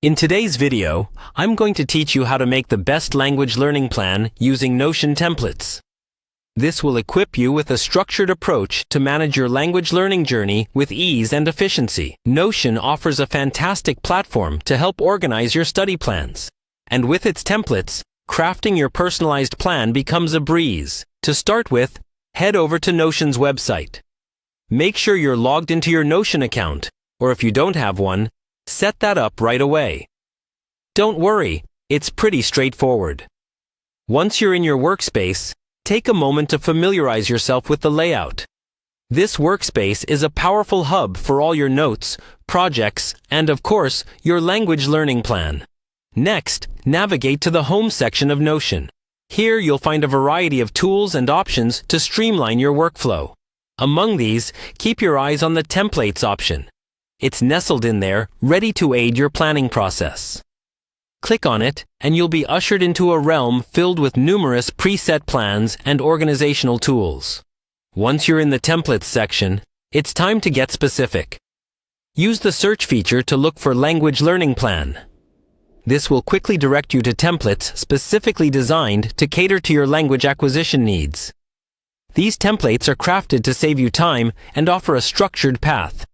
In today's video, I'm going to teach you how to make the best language learning plan using Notion templates. This will equip you with a structured approach to manage your language learning journey with ease and efficiency. Notion offers a fantastic platform to help organize your study plans. And with its templates, crafting your personalized plan becomes a breeze. To start with, head over to Notion's website. Make sure you're logged into your Notion account, or if you don't have one, set that up right away. Don't worry, it's pretty straightforward. Once you're in your workspace, take a moment to familiarize yourself with the layout. This workspace is a powerful hub for all your notes, projects, and of course, your language learning plan. Next, navigate to the Home section of Notion. Here you'll find a variety of tools and options to streamline your workflow. Among these, keep your eyes on the Templates option. It's nestled in there, ready to aid your planning process. Click on it, and you'll be ushered into a realm filled with numerous preset plans and organizational tools. Once you're in the Templates section, it's time to get specific. Use the search feature to look for Language Learning Plan. This will quickly direct you to templates specifically designed to cater to your language acquisition needs. These templates are crafted to save you time and offer a structured path,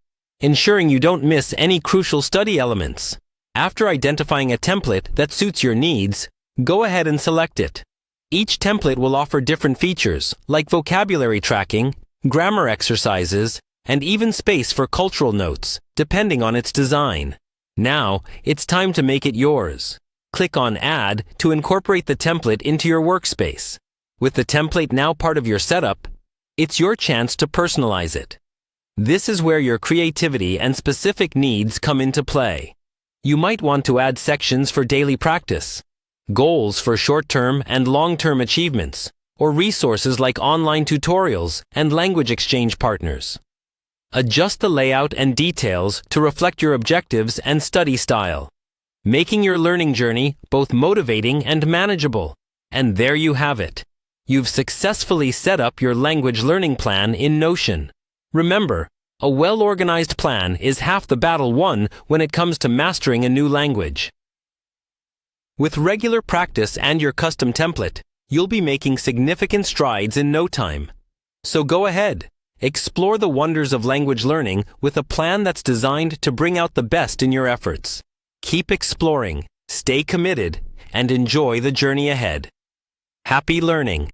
ensuring you don't miss any crucial study elements. After identifying a template that suits your needs, go ahead and select it. Each template will offer different features, like vocabulary tracking, grammar exercises, and even space for cultural notes, depending on its design. Now, it's time to make it yours. Click on Add to incorporate the template into your workspace. With the template now part of your setup, it's your chance to personalize it. This is where your creativity and specific needs come into play. You might want to add sections for daily practice, goals for short-term and long-term achievements, or resources like online tutorials and language exchange partners. Adjust the layout and details to reflect your objectives and study style, making your learning journey both motivating and manageable. And there you have it. You've successfully set up your language learning plan in Notion. Remember, a well-organized plan is half the battle won when it comes to mastering a new language. With regular practice and your custom template, you'll be making significant strides in no time. So go ahead, explore the wonders of language learning with a plan that's designed to bring out the best in your efforts. Keep exploring, stay committed, and enjoy the journey ahead. Happy learning!